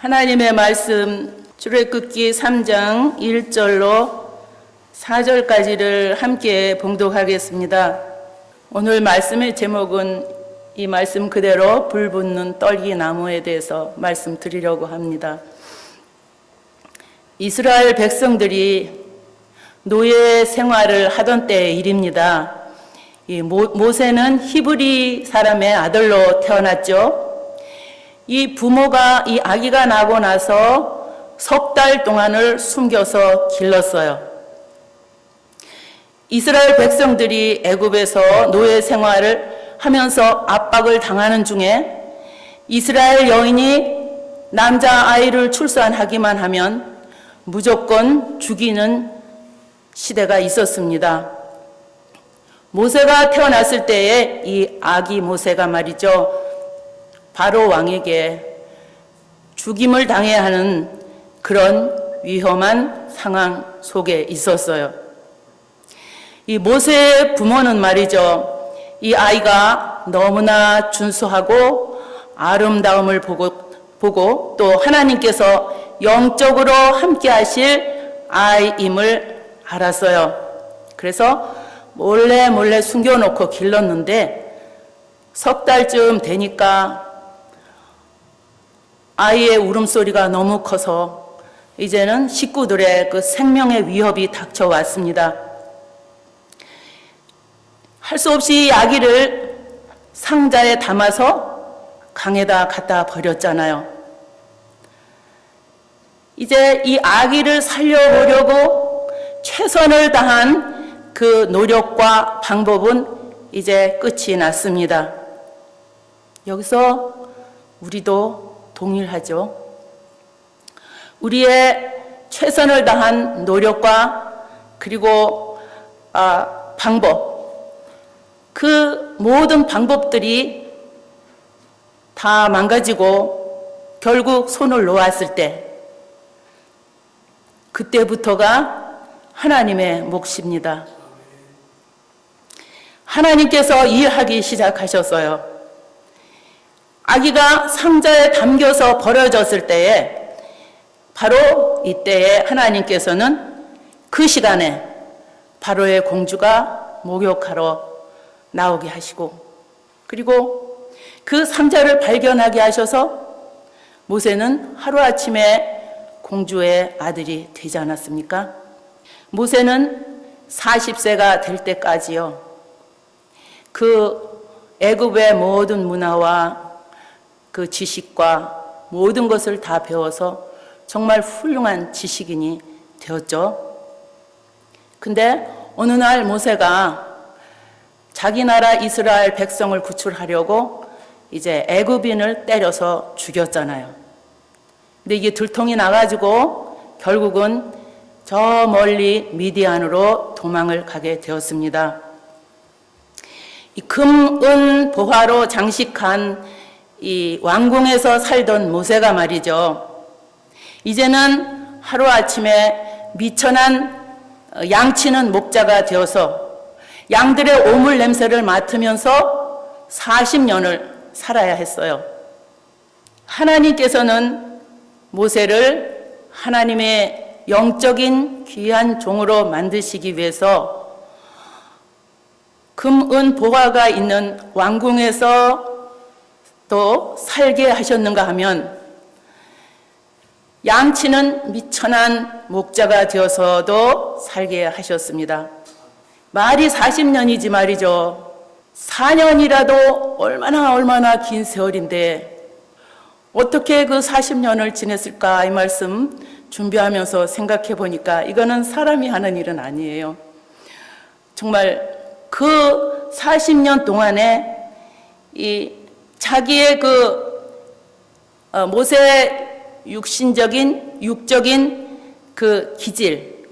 하나님의 말씀 출애굽기 3장 1절로 4절까지를 함께 봉독하겠습니다. 오늘 말씀의 제목은 이 말씀 그대로 불 붙는 떨기나무에 대해서 말씀드리려고 합니다. 이스라엘 백성들이 노예 생활을 하던 때의 일입니다. 이 모세는 히브리 사람의 아들로 태어났죠. 이 부모가 이 아기가 나고 나서 석 달 동안을 숨겨서 길렀어요. 이스라엘 백성들이 애굽에서 노예 생활을 하면서 압박을 당하는 중에 이스라엘 여인이 남자아이를 출산하기만 하면 무조건 죽이는 시대가 있었습니다. 모세가 태어났을 때에 이 아기 모세가 말이죠, 바로 왕에게 죽임을 당해야 하는 그런 위험한 상황 속에 있었어요. 이 모세의 부모는 말이죠, 이 아이가 너무나 준수하고 아름다움을 보고 또 하나님께서 영적으로 함께 하실 아이임을 알았어요. 그래서 몰래 숨겨놓고 길렀는데 석 달쯤 되니까 아이의 울음소리가 너무 커서 이제는 식구들의 그 생명의 위협이 닥쳐왔습니다. 할 수 없이 이 아기를 상자에 담아서 강에다 갖다 버렸잖아요. 이제 이 아기를 살려보려고 최선을 다한 그 노력과 방법은 이제 끝이 났습니다. 여기서 우리도 동일하죠. 우리의 최선을 다한 노력과 그리고 방법, 그 모든 방법들이 다 망가지고 결국 손을 놓았을 때, 그때부터가 하나님의 몫입니다. 하나님께서 일하기 시작하셨어요. 아기가 상자에 담겨서 버려졌을 때에, 바로 이때에 하나님께서는 그 시간에 바로의 공주가 목욕하러 나오게 하시고, 그리고 그 상자를 발견하게 하셔서 모세는 하루아침에 공주의 아들이 되지 않았습니까? 모세는 40세가 될 때까지요, 그 애굽의 모든 문화와 그 지식과 모든 것을 다 배워서 정말 훌륭한 지식인이 되었죠. 근데 어느 날 모세가 자기 나라 이스라엘 백성을 구출하려고 이제 애굽인을 때려서 죽였잖아요. 근데 이게 들통이 나가지고 결국은 저 멀리 미디안으로 도망을 가게 되었습니다. 이 금, 은, 보화로 장식한 이 왕궁에서 살던 모세가 말이죠, 이제는 하루아침에 미천한 양치는 목자가 되어서 양들의 오물 냄새를 맡으면서 40년을 살아야 했어요. 하나님께서는 모세를 하나님의 영적인 귀한 종으로 만드시기 위해서 금, 은, 보화가 있는 왕궁에서 또 살게 하셨는가 하면, 양치는 미천한 목자가 되어서도 살게 하셨습니다. 말이 40년이지 말이죠. 4년이라도 얼마나 긴 세월인데 어떻게 그 40년을 지냈을까, 이 말씀 준비하면서 생각해 보니까 이거는 사람이 하는 일은 아니에요. 정말 그 40년 동안에 이 자기의 모세의 육적인 그 기질,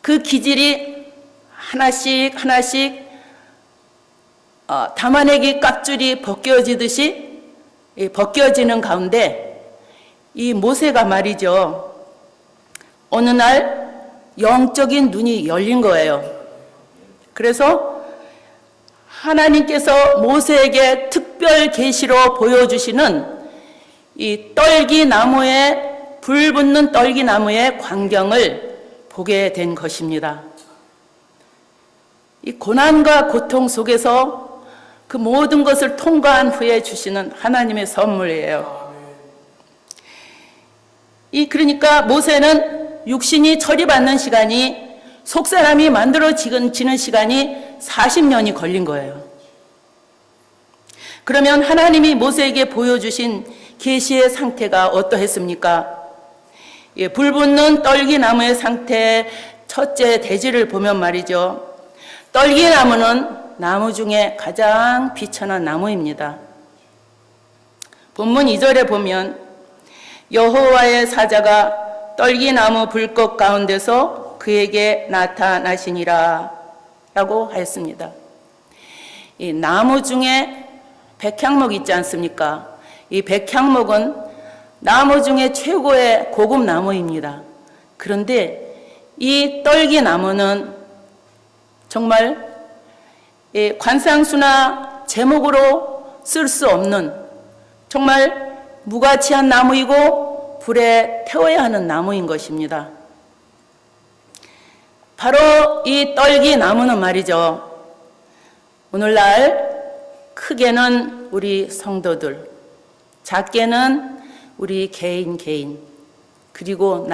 그 기질이 하나씩 담아내기 깍줄이 벗겨지듯이 벗겨지는 가운데 이 모세가 말이죠, 어느 날 영적인 눈이 열린 거예요. 그래서 하나님께서 모세에게 특별 계시로 보여주시는 이 떨기 나무의 불 붙는 떨기나무의 광경을 보게 된 것입니다. 이 고난과 고통 속에서 그 모든 것을 통과한 후에 주시는 하나님의 선물이에요. 그러니까 모세는 육신이 처리받는 시간이, 속사람이 만들어지는 시간이 40년이 걸린 거예요. 그러면 하나님이 모세에게 보여주신 계시의 상태가 어떠했습니까? 불 붙는 떨기나무의 상태의 첫째 대지를 보면 말이죠. 떨기나무는 나무 중에 가장 비천한 나무입니다. 본문 2절에 보면 여호와의 사자가 떨기나무 불꽃 가운데서 그에게 나타나시니라 라고 하였습니다. 이 나무 중에 백향목 있지 않습니까? 이 백향목은 나무 중에 최고의 고급 나무입니다. 그런데 이 떨기나무는 정말 관상수나 제목으로 쓸 수 없는 정말 무가치한 나무이고 불에 태워야 하는 나무인 것입니다. 바로 이 떨기나무는 말이죠. 오늘날 크게는 우리 성도들, 작게는 우리 개인, 그리고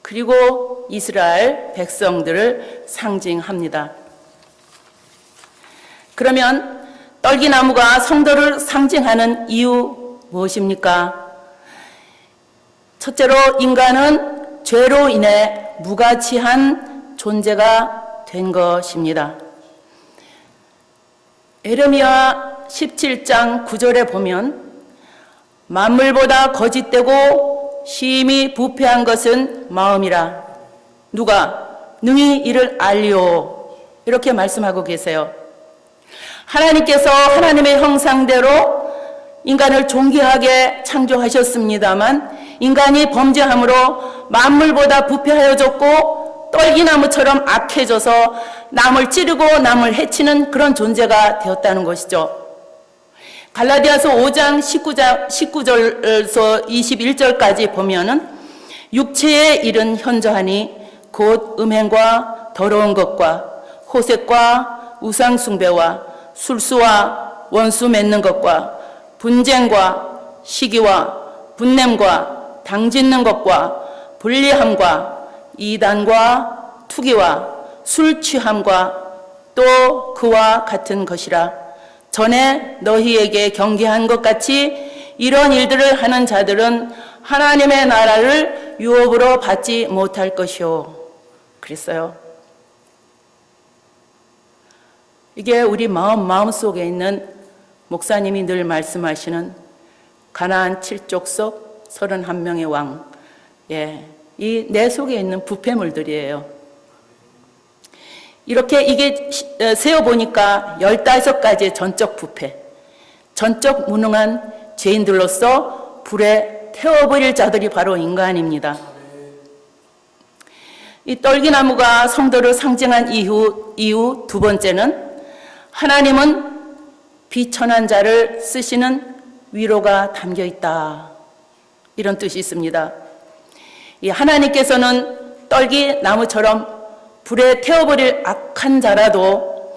그리고 이스라엘 백성들을 상징합니다. 그러면 떨기나무가 성도를 상징하는 이유 무엇입니까? 첫째로 인간은 죄로 인해 무가치한 존재가 된 것입니다. 에레미야 17장 9절에 보면 만물보다 거짓되고 심히 부패한 것은 마음이라 누가 능히 이를 알리오 이렇게 말씀하고 계세요. 하나님께서 하나님의 형상대로 인간을 존귀하게 창조하셨습니다만 인간이 범죄함으로 만물보다 부패하여졌고 떨기나무처럼 악해져서 남을 찌르고 남을 해치는 그런 존재가 되었다는 것이죠. 갈라디아서 5장 19절에서 21절까지 보면은 육체의 일은 현저하니 곧 음행과 더러운 것과 호색과 우상숭배와 술수와 원수 맺는 것과 분쟁과 시기와 분냄과 당짓는 것과 불리함과 이단과 투기와 술 취함과 또 그와 같은 것이라. 전에 너희에게 경계한 것 같이 이런 일들을 하는 자들은 하나님의 나라를 유업으로 받지 못할 것이요. 그랬어요. 이게 우리 마음속에 있는 목사님이 늘 말씀하시는 가나안 7족 속 31명의 왕. 이 내 속에 있는 부패물들이에요. 이렇게 이게 세어보니까 15가지의 전적 부패, 전적 무능한 죄인들로서 불에 태워버릴 자들이 바로 인간입니다. 이 떨기나무가 성도를 상징한 이유 두 번째는 하나님은 비천한 자를 쓰시는 위로가 담겨 있다. 이런 뜻이 있습니다. 이 하나님께서는 떨기나무처럼 불에 태워버릴 악한 자라도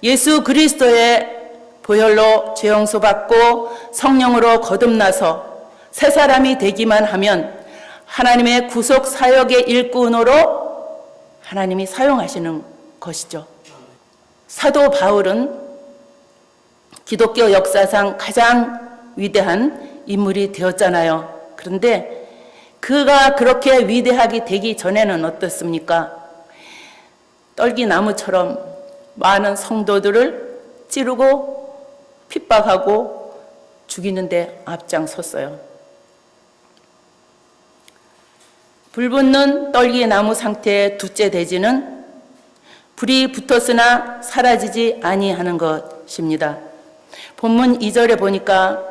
예수 그리스도의 보혈로 죄 용서받고 성령으로 거듭나서 새 사람이 되기만 하면 하나님의 구속 사역의 일꾼으로 하나님이 사용하시는 것이죠. 사도 바울은 기독교 역사상 가장 위대한 인물이 되었잖아요. 그런데 그가 그렇게 위대하게 되기 전에는 어떻습니까? 떨기나무처럼 많은 성도들을 찌르고 핍박하고 죽이는데 앞장섰어요. 불붙는 떨기나무 상태의 둘째 대지는 불이 붙었으나 사라지지 아니하는 것입니다. 본문 2절에 보니까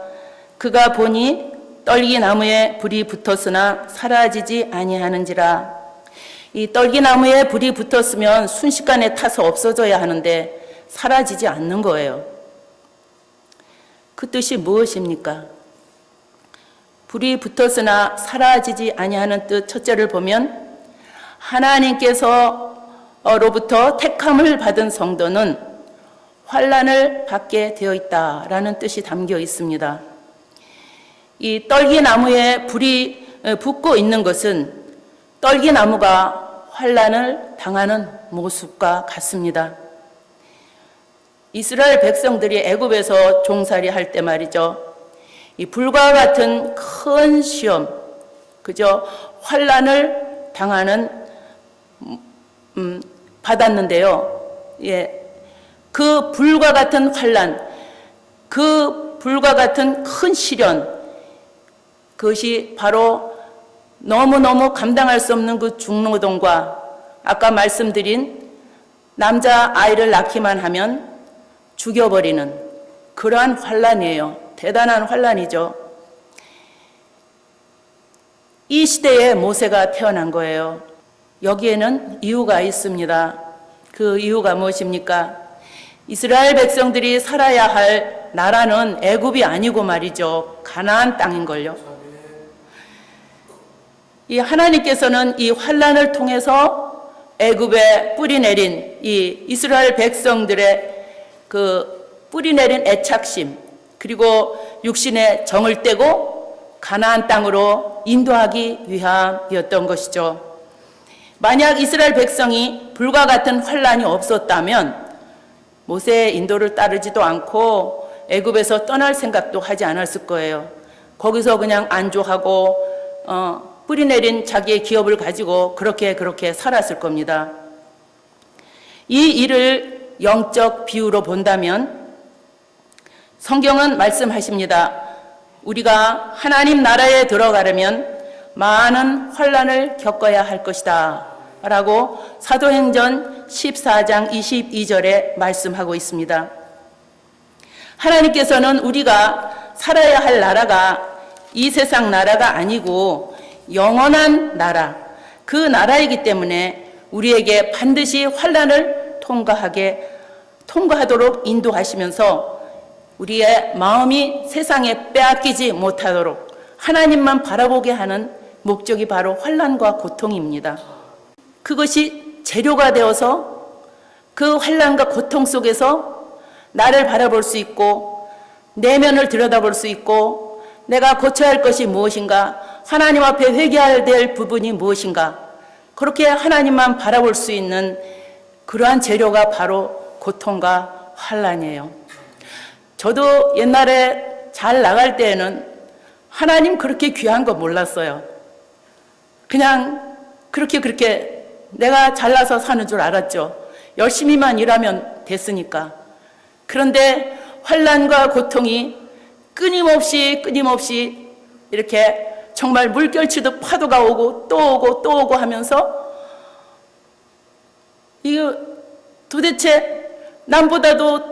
그가 보니 떨기나무에 불이 붙었으나 사라지지 아니하는지라. 이 떨기나무에 불이 붙었으면 순식간에 타서 없어져야 하는데 사라지지 않는 거예요. 그 뜻이 무엇입니까? 불이 붙었으나 사라지지 아니하는 뜻 첫째를 보면 하나님께서로부터 택함을 받은 성도는 환난을 받게 되어 있다라는 뜻이 담겨 있습니다. 이 떨기나무에 불이 붙고 있는 것은 떨기나무가 환난을 당하는 모습과 같습니다. 이스라엘 백성들이 애굽에서 종살이 할 때 말이죠. 이 불과 같은 큰 시험, 그저 환난을 당하는 받았는데요. 예, 그 불과 같은 환난, 그 불과 같은 큰 시련, 그것이 바로 너무너무 감당할 수 없는 그 중노동과 아까 말씀드린 남자 아이를 낳기만 하면 죽여버리는 그러한 환난이에요. 대단한 환난이죠. 이 시대에 모세가 태어난 거예요. 여기에는 이유가 있습니다. 그 이유가 무엇입니까? 이스라엘 백성들이 살아야 할 나라는 애굽이 아니고 말이죠. 가나안 땅인걸요. 이 하나님께서는 이 환난을 통해서 애굽에 뿌리내린 이 이스라엘 백성들의 그 뿌리내린 애착심, 그리고 육신의 정을 떼고 가나안 땅으로 인도하기 위함이었던 것이죠. 만약 이스라엘 백성이 불과 같은 환난이 없었다면 모세의 인도를 따르지도 않고 애굽에서 떠날 생각도 하지 않았을 거예요. 거기서 그냥 안주하고 뿌리내린 자기의 기업을 가지고 그렇게 살았을 겁니다. 이 일을 영적 비유로 본다면 성경은 말씀하십니다. 우리가 하나님 나라에 들어가려면 많은 환난을 겪어야 할 것이다 라고 사도행전 14장 22절에 말씀하고 있습니다. 하나님께서는 우리가 살아야 할 나라가 이 세상 나라가 아니고 영원한 나라, 그 나라이기 때문에 우리에게 반드시 환난을 통과하도록 인도하시면서 우리의 마음이 세상에 빼앗기지 못하도록 하나님만 바라보게 하는 목적이 바로 환난과 고통입니다. 그것이 재료가 되어서 그 환난과 고통 속에서 나를 바라볼 수 있고 내면을 들여다볼 수 있고 내가 고쳐야 할 것이 무엇인가, 하나님 앞에 회개해야 될 부분이 무엇인가, 그렇게 하나님만 바라볼 수 있는 그러한 재료가 바로 고통과 환난이에요. 저도 옛날에 잘 나갈 때에는 하나님 그렇게 귀한 거 몰랐어요. 그냥 그렇게 내가 잘나서 사는 줄 알았죠. 열심히만 일하면 됐으니까. 그런데 환난과 고통이 끊임없이 이렇게 정말 물결치듯 파도가 오고 또 오고 하면서 이거 도대체 남보다도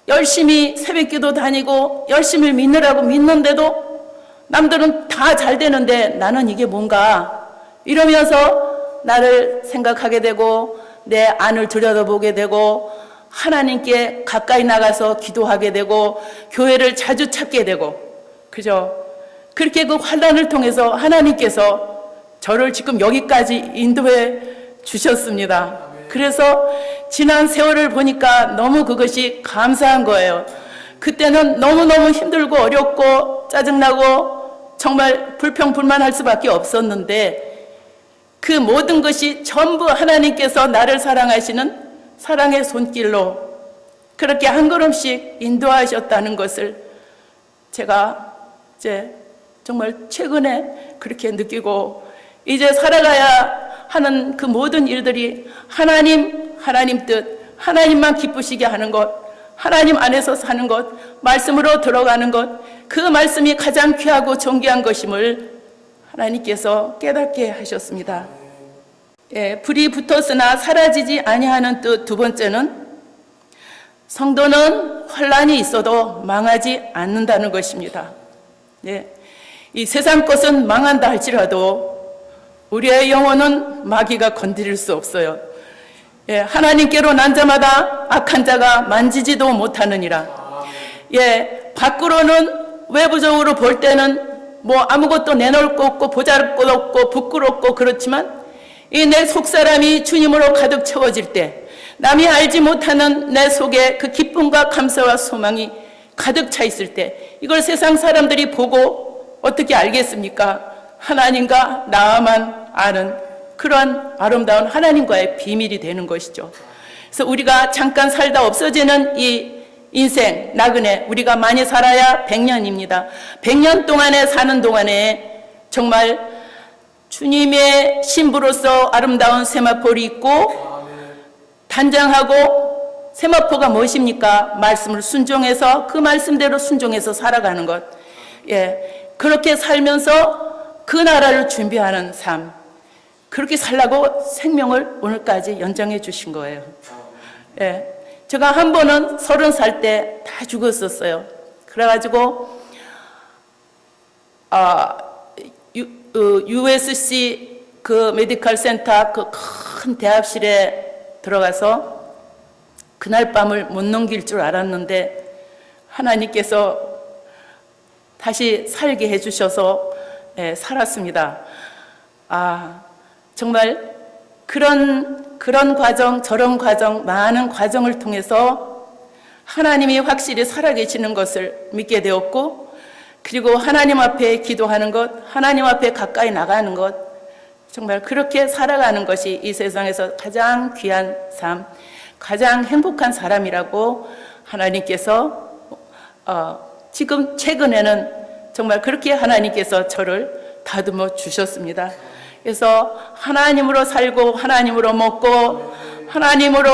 열심히 새벽기도 다니고 열심히 믿는데도 남들은 다 잘 되는데 나는 이게 뭔가 이러면서 나를 생각하게 되고 내 안을 들여다보게 되고 하나님께 가까이 나가서 기도하게 되고 교회를 자주 찾게 되고, 그죠? 그렇게 그 환난을 통해서 하나님께서 저를 지금 여기까지 인도해 주셨습니다. 그래서 지난 세월을 보니까 너무 그것이 감사한 거예요. 그때는 너무너무 힘들고 어렵고 짜증나고 정말 불평불만할 수밖에 없었는데 그 모든 것이 전부 하나님께서 나를 사랑하시는 사랑의 손길로 그렇게 한 걸음씩 인도하셨다는 것을 제가 이제 정말 최근에 그렇게 느끼고, 이제 살아가야 하는 그 모든 일들이 하나님 뜻, 하나님만 기쁘시게 하는 것, 하나님 안에서 사는 것, 말씀으로 들어가는 것, 그 말씀이 가장 귀하고 존귀한 것임을 하나님께서 깨닫게 하셨습니다. 예, 불이 붙었으나 사라지지 아니하는 뜻 두 번째는 성도는 환난이 있어도 망하지 않는다는 것입니다. 예, 이 세상 것은 망한다 할지라도 우리의 영혼은 마귀가 건드릴 수 없어요. 예, 하나님께로 난 자마다 악한 자가 만지지도 못하느니라. 예, 밖으로는 외부적으로 볼 때는 뭐 아무것도 내놓을 거 없고 보잘것 없고 부끄럽고 그렇지만 이 내 속사람이 주님으로 가득 채워질 때 남이 알지 못하는 내 속에 그 기쁨과 감사와 소망이 가득 차 있을 때 이걸 세상 사람들이 보고 어떻게 알겠습니까? 하나님과 나만 아는 그러한 아름다운 하나님과의 비밀이 되는 것이죠. 그래서 우리가 잠깐 살다 없어지는 이 인생 나그네, 우리가 많이 살아야 100년입니다. 100년 동안에 사는 동안에 정말 주님의 신부로서 아름다운 세마포를 입고 단장하고, 세마포가 무엇입니까? 말씀을 순종해서 그 말씀대로 순종해서 살아가는 것. 예, 그렇게 살면서 그 나라를 준비하는 삶, 그렇게 살라고 생명을 오늘까지 연장해 주신 거예요. 예, 제가 한 번은 30살 때 다 죽었었어요. 그래가지고 USC 그 메디컬 센터 그 큰 대합실에 들어가서 그날 밤을 못 넘길 줄 알았는데 하나님께서 다시 살게 해주셔서 살았습니다. 정말 그런 과정, 저런 과정, 많은 과정을 통해서 하나님이 확실히 살아계시는 것을 믿게 되었고, 그리고 하나님 앞에 기도하는 것, 하나님 앞에 가까이 나가는 것, 정말 그렇게 살아가는 것이 이 세상에서 가장 귀한 삶, 가장 행복한 사람이라고 하나님께서 지금 최근에는 정말 그렇게 하나님께서 저를 다듬어 주셨습니다. 그래서 하나님으로 살고 하나님으로 먹고 하나님으로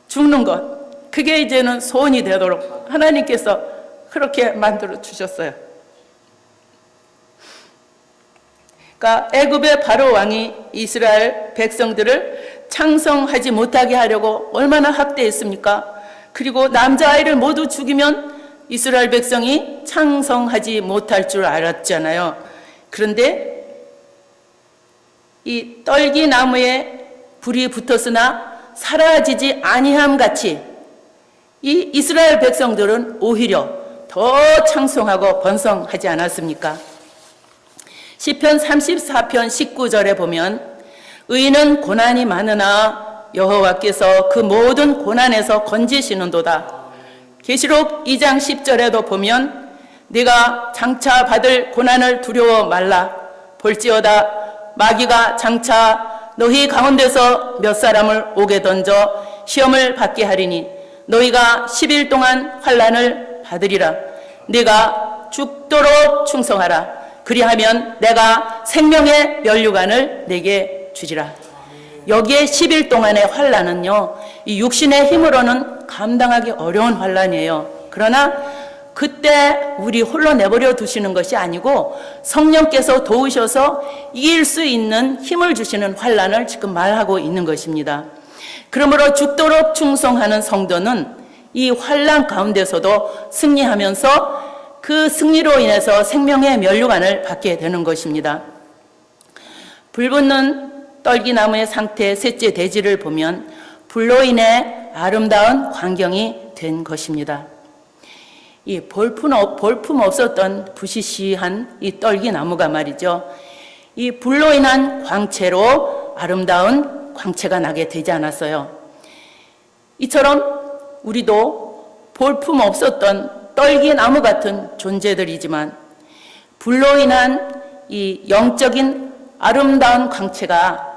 죽는 것, 그게 이제는 소원이 되도록 하나님께서 그렇게 만들어 주셨어요. 그러니까 애굽의 바로 왕이 이스라엘 백성들을 창성하지 못하게 하려고 얼마나 학대했습니까? 그리고 남자아이를 모두 죽이면 이스라엘 백성이 창성하지 못할 줄 알았잖아요. 그런데 이 떨기 나무에 불이 붙었으나 사라지지 아니함 같이 이 이스라엘 백성들은 오히려 더 창성하고 번성하지 않았습니까? 시편 34편 19절에 보면 의인은 고난이 많으나 여호와께서 그 모든 고난에서 건지시는도다. 계시록 2장 10절에도 보면 네가 장차 받을 고난을 두려워 말라. 볼지어다 마귀가 장차 너희 가운데서 몇 사람을 옥에 던져 시험을 받게 하리니 너희가 10일 동안 환난을 받으리라. 네가 죽도록 충성하라. 그리하면 내가 생명의 면류관을 내게 주리라. 여기에 10일 동안의 환난은요, 이 육신의 힘으로는 감당하기 어려운 환난이에요. 그러나 그때 우리 홀로 내버려 두시는 것이 아니고 성령께서 도우셔서 이길 수 있는 힘을 주시는 환난을 지금 말하고 있는 것입니다. 그러므로 죽도록 충성하는 성도는 이 환난 가운데서도 승리하면서 그 승리로 인해서 생명의 면류관을 받게 되는 것입니다. 불붙는 떨기나무의 상태의 셋째 대지를 보면 불로 인해 아름다운 광경이 된 것입니다. 이 볼품 없었던 부시시한 이 떨기나무가 말이죠, 이 불로 인한 광채로 아름다운 광채가 나게 되지 않았어요. 이처럼 우리도 볼품 없었던 떨기나무 같은 존재들이지만 불로 인한 이 영적인 아름다운 광채가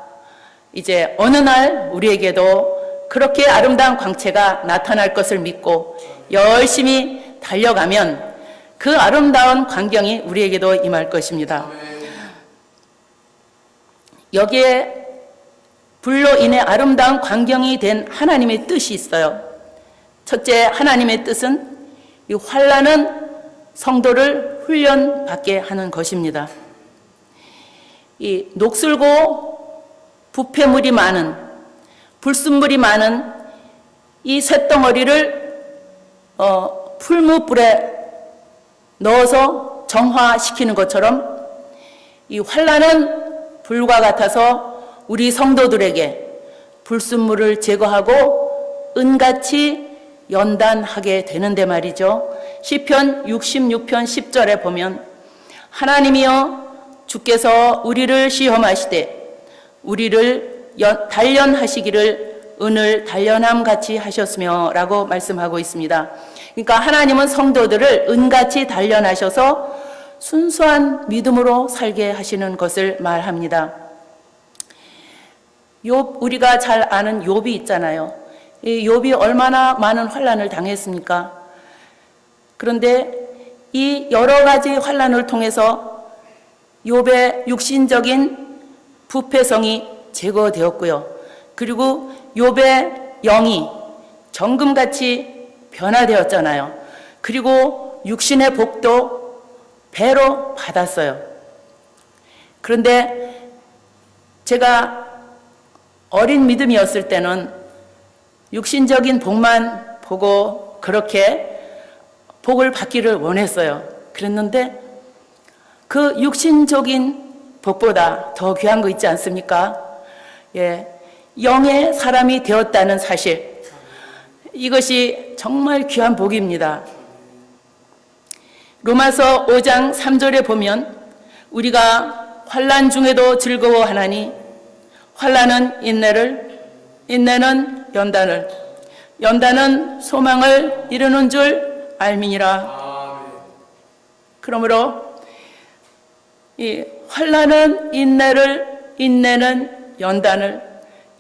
이제 어느 날 우리에게도 그렇게 아름다운 광채가 나타날 것을 믿고 열심히 달려가면 그 아름다운 광경이 우리에게도 임할 것입니다. 여기에 불로 인해 아름다운 광경이 된 하나님의 뜻이 있어요. 첫째, 하나님의 뜻은 이 환난은 성도를 훈련받게 하는 것입니다. 이 녹슬고 부패물이 많은, 불순물이 많은 이 쇳덩어리를 풀무불에 넣어서 정화시키는 것처럼 이 환난은 불과 같아서 우리 성도들에게 불순물을 제거하고 은같이 연단하게 되는데 말이죠. 시편 66편 10절에 보면 하나님이여 주께서 우리를 시험하시되 우리를 단련하시기를 은을 단련함 같이 하셨으며 라고 말씀하고 있습니다. 그러니까 하나님은 성도들을 은같이 단련하셔서 순수한 믿음으로 살게 하시는 것을 말합니다. 우리가 잘 아는 욥이 있잖아요. 이 욥이 얼마나 많은 환난을 당했습니까? 그런데 이 여러 가지 환난을 통해서 욥의 육신적인 부패성이 제거되었고요. 그리고 욥의 영이 정금같이 변화되었잖아요. 그리고 육신의 복도 배로 받았어요. 그런데 제가 어린 믿음이었을 때는 육신적인 복만 보고 그렇게 복을 받기를 원했어요. 그랬는데 그 육신적인 복보다 더 귀한 거 있지 않습니까? 예, 영의 사람이 되었다는 사실, 이것이 정말 귀한 복입니다. 로마서 5장 3절에 보면 우리가 환난 중에도 즐거워하나니 환난은 인내를, 인내는 연단을, 연단은 소망을 이루는 줄 알미니라. 그러므로 이 환난은 인내를, 인내는 연단을,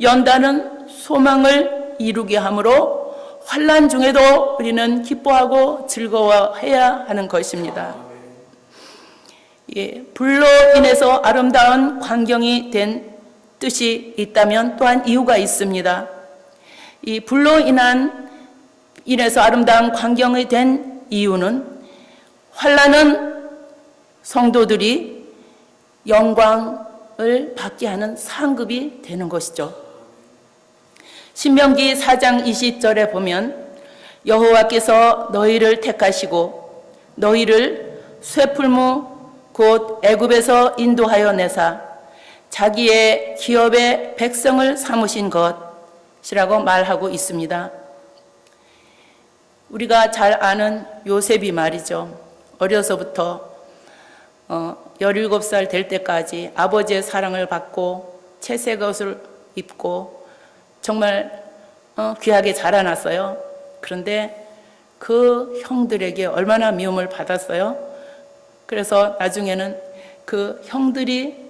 연단은 소망을 이루게 하므로 환난 중에도 우리는 기뻐하고 즐거워해야 하는 것입니다. 예, 불로 인해서 아름다운 광경이 된 뜻이 있다면 또한 이유가 있습니다. 이 불로 인해서 아름다운 광경이 된 이유는 환난은 성도들이 영광을 받게 하는 상급이 되는 것이죠. 신명기 4장 20절에 보면 여호와께서 너희를 택하시고 너희를 쇠풀무 곧 애굽에서 인도하여 내사 자기의 기업의 백성을 삼으신 것이라고 말하고 있습니다. 우리가 잘 아는 요셉이 말이죠. 어려서부터 17살 될 때까지 아버지의 사랑을 받고 채색 옷을 입고 정말 귀하게 자라났어요. 그런데 그 형들에게 얼마나 미움을 받았어요. 그래서 나중에는 그 형들이에게서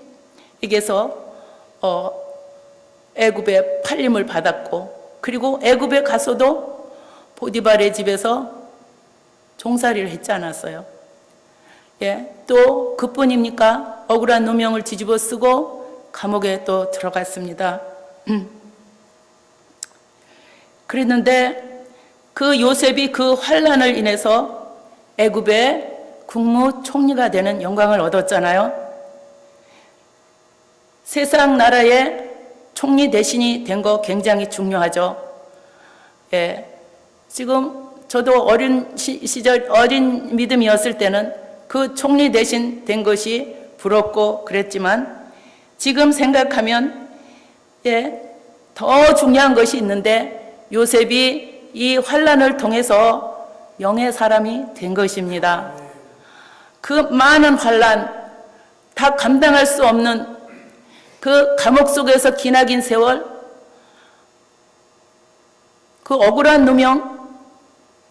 애굽에 팔림을 받았고, 그리고 애굽에 가서도 보디발의 집에서 종살이를 했지 않았어요. 예, 또 그뿐입니까? 억울한 누명을 뒤집어 쓰고 감옥에 또 들어갔습니다. 그랬는데 그 요셉이 그 환난을 인해서 애굽의 국무총리가 되는 영광을 얻었잖아요. 세상 나라의 총리 대신이 된 거 굉장히 중요하죠. 예, 지금 저도 어린 시절 어린 믿음이었을 때는 그 총리 대신 된 것이 부럽고 그랬지만 지금 생각하면 더 중요한 것이 있는데 요셉이 이 환난을 통해서 영의 사람이 된 것입니다. 그 많은 환난, 다 감당할 수 없는 그 감옥 속에서 기나긴 세월, 그 억울한 누명,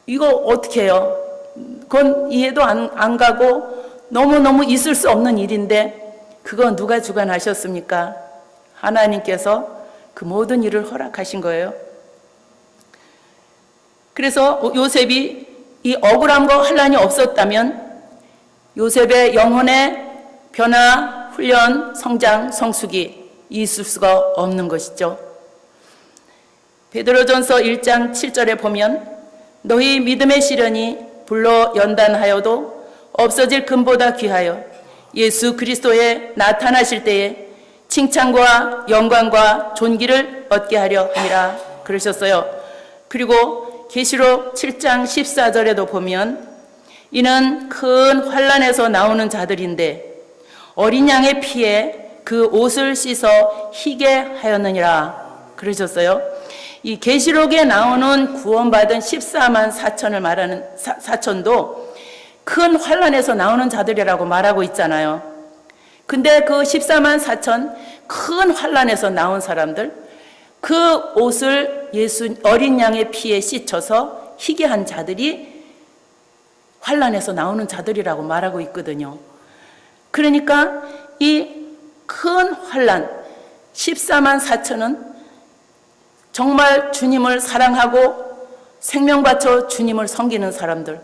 이거 어떻게 해요? 그건 이해도 안 가고 너무너무 있을 수 없는 일인데 그거 누가 주관하셨습니까? 하나님께서 그 모든 일을 허락하신 거예요. 그래서 요셉이 이 억울함과 환난이 없었다면 요셉의 영혼의 변화, 훈련, 성장, 성숙이 있을 수가 없는 것이죠. 베드로전서 1장 7절에 보면 너희 믿음의 시련이 불로 연단하여도 없어질 금보다 귀하여 예수 그리스도에 나타나실 때에 칭찬과 영광과 존귀를 얻게 하려 함이라 그러셨어요. 그리고 계시록 7장 14절에도 보면 이는 큰 환난에서 나오는 자들인데 어린 양의 피에 그 옷을 씻어 희게 하였느니라 그러셨어요. 이 계시록에 나오는 구원받은 14만 4천을 말하는 사천도 큰 환란에서 나오는 자들이라고 말하고 있잖아요. 근데 그 14만 4천 큰 환란에서 나온 사람들, 그 옷을 어린 양의 피에 씻어서 희게 한 자들이 환란에서 나오는 자들이라고 말하고 있거든요. 그러니까 이 큰 환란 14만 4천은 정말 주님을 사랑하고 생명 바쳐 주님을 섬기는 사람들,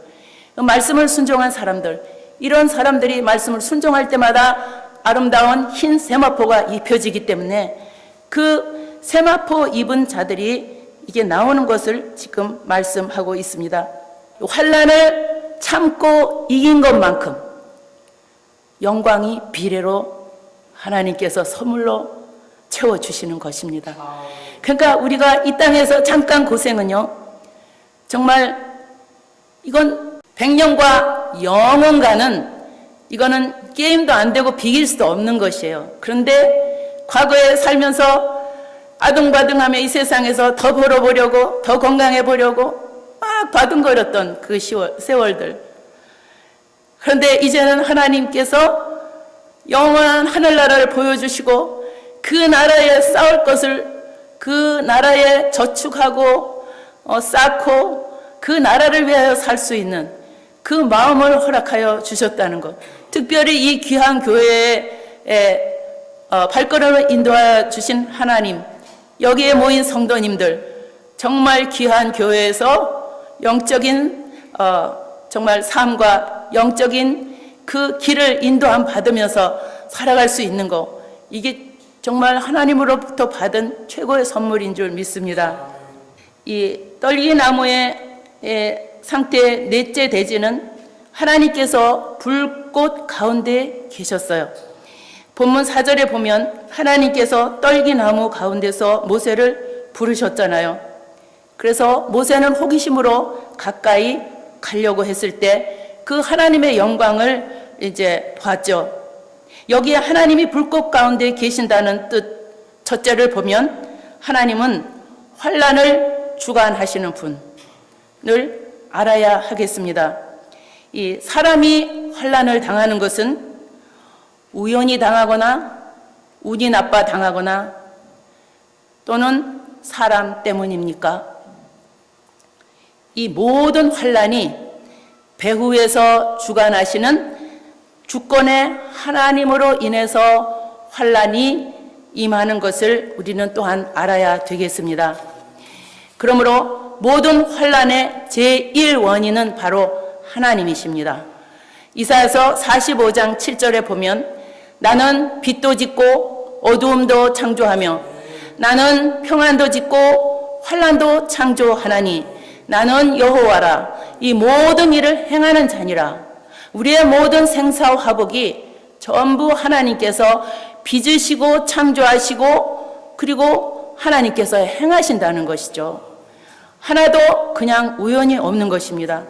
말씀을 순종한 사람들, 이런 사람들이 말씀을 순종할 때마다 아름다운 흰 세마포가 입혀지기 때문에 그 세마포 입은 자들이 이게 나오는 것을 지금 말씀하고 있습니다. 환란을 참고 이긴 것만큼 영광이 비례로 하나님께서 선물로 채워주시는 것입니다. 그러니까 우리가 이 땅에서 잠깐 고생은요, 정말 이건 100년과 영원가는 이거는 게임도 안 되고 비길 수도 없는 것이에요. 그런데 과거에 살면서 아둥바둥하며 이 세상에서 더 벌어보려고, 더 건강해 보려고 막 바둥거렸던 그 세월들. 그런데 이제는 하나님께서 영원한 하늘나라를 보여주시고 그 나라에 싸울 것을, 그 나라에 저축하고 쌓고 그 나라를 위하여 살 수 있는 그 마음을 허락하여 주셨다는 것. 특별히 이 귀한 교회에 발걸음을 인도하여 주신 하나님, 여기에 모인 성도님들, 정말 귀한 교회에서 영적인 정말 삶과 영적인 그 길을 인도함 받으면서 살아갈 수 있는 거, 이게 정말 하나님으로부터 받은 최고의 선물인 줄 믿습니다. 이 떨기나무의 상태 넷째 대지는 하나님께서 불꽃 가운데 계셨어요. 본문 4절에 보면 하나님께서 떨기나무 가운데서 모세를 부르셨잖아요. 그래서 모세는 호기심으로 가까이 가려고 했을 때 그 하나님의 영광을 이제 봤죠. 여기에 하나님이 불꽃 가운데 계신다는 뜻 첫째를 보면 하나님은 환란을 주관하시는 분을 알아야 하겠습니다. 이 사람이 환란을 당하는 것은 우연히 당하거나 운이 나빠 당하거나 또는 사람 때문입니까? 이 모든 환란이 배후에서 주관하시는 주권의 하나님으로 인해서 환란이 임하는 것을 우리는 또한 알아야 되겠습니다. 그러므로 모든 환란의 제1원인은 바로 하나님이십니다. 이사야서 45장 7절에 보면 나는 빛도 짓고 어두움도 창조하며 나는 평안도 짓고 환란도 창조하나니 나는 여호와라. 이 모든 일을 행하는 자니라. 우리의 모든 생사화복이 전부 하나님께서 빚으시고 창조하시고 그리고 하나님께서 행하신다는 것이죠. 하나도 그냥 우연이 없는 것입니다.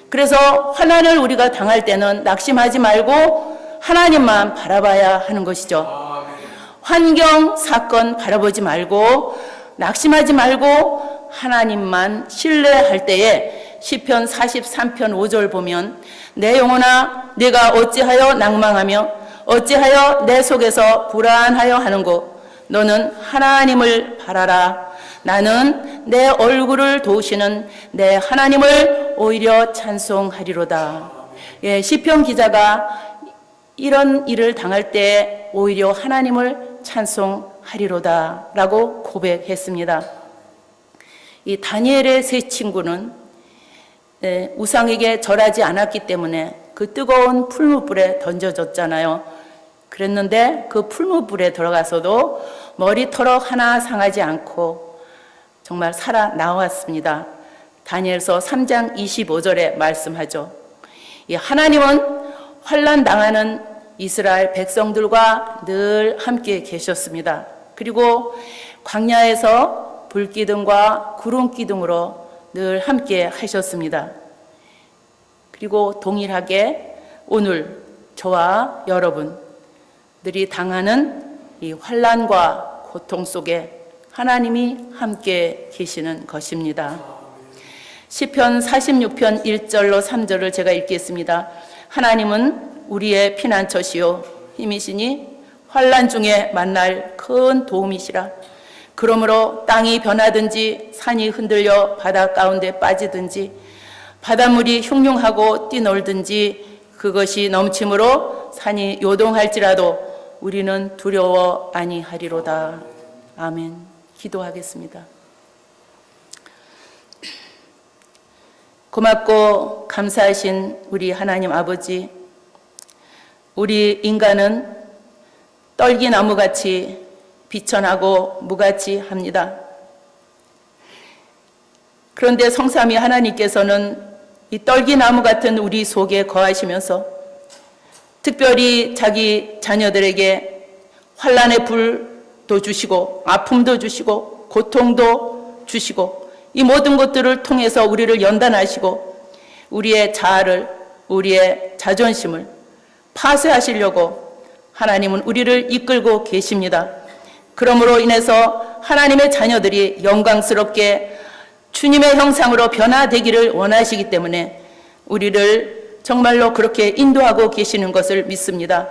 그래서 환난을 우리가 당할 때는 낙심하지 말고 하나님만 바라봐야 하는 것이죠. 환경, 사건 바라보지 말고 낙심하지 말고 하나님만 신뢰할 때에 시편 43편 5절 보면 내 영혼아 네가 어찌하여 낭망하며 어찌하여 내 속에서 불안하여 하는고 너는 하나님을 바라라. 나는 내 얼굴을 도우시는 내 하나님을 오히려 찬송하리로다. 예, 시편 기자가 이런 일을 당할 때 오히려 하나님을 찬송하리로다 라고 고백했습니다. 이 다니엘의 세 친구는 우상에게 절하지 않았기 때문에 그 뜨거운 풀무불에 던져졌잖아요. 그랬는데 그 풀무불에 들어가서도 머리털럭 하나 상하지 않고 정말 살아나왔습니다. 다니엘서 3장 25절에 말씀하죠. 하나님은 환난 당하는 이스라엘 백성들과 늘 함께 계셨습니다. 그리고 광야에서 불기둥과 구름기둥으로 늘 함께 하셨습니다. 그리고 동일하게 오늘 저와 여러분들이 당하는 이 환난과 고통 속에 하나님이 함께 계시는 것입니다. 시편 46편 1절로 3절을 제가 읽겠습니다. 하나님은 우리의 피난처시요 힘이시니 환난 중에 만날 큰 도움이시라. 그러므로 땅이 변하든지 산이 흔들려 바다 가운데 빠지든지 바닷물이 흉흉하고 뛰놀든지 그것이 넘침으로 산이 요동할지라도 우리는 두려워 아니하리로다. 아멘. 기도하겠습니다. 고맙고 감사하신 우리 하나님 아버지, 우리 인간은 떨기나무같이 비천하고 무가치합니다. 그런데 성삼위 하나님께서는 이 떨기나무 같은 우리 속에 거하시면서 특별히 자기 자녀들에게 환난의 불도 주시고 아픔도 주시고 고통도 주시고 이 모든 것들을 통해서 우리를 연단하시고 우리의 자아를, 우리의 자존심을 파쇄하시려고 하나님은 우리를 이끌고 계십니다. 그러므로 인해서 하나님의 자녀들이 영광스럽게 주님의 형상으로 변화되기를 원하시기 때문에 우리를 정말로 그렇게 인도하고 계시는 것을 믿습니다.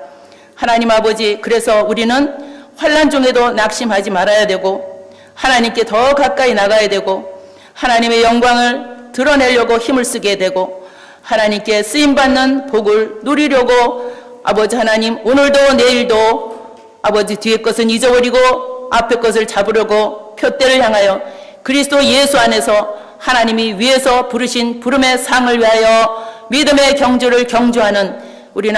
하나님 아버지, 그래서 우리는 환난 중에도 낙심하지 말아야 되고 하나님께 더 가까이 나가야 되고 하나님의 영광을 드러내려고 힘을 쓰게 되고 하나님께 쓰임받는 복을 누리려고 아버지 하나님, 오늘도 내일도 아버지 뒤의 것은 잊어버리고 앞에 것을 잡으려고 표대를 향하여 그리스도 예수 안에서 하나님이 위에서 부르신 부름의 상을 위하여 믿음의 경주를 경주하는 우리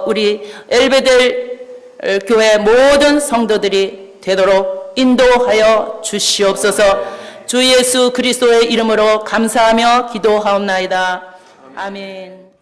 우리 엘베델 교회 모든 성도들이 되도록 인도하여 주시옵소서. 주 예수 그리스도의 이름으로 감사하며 기도하옵나이다. 아멘.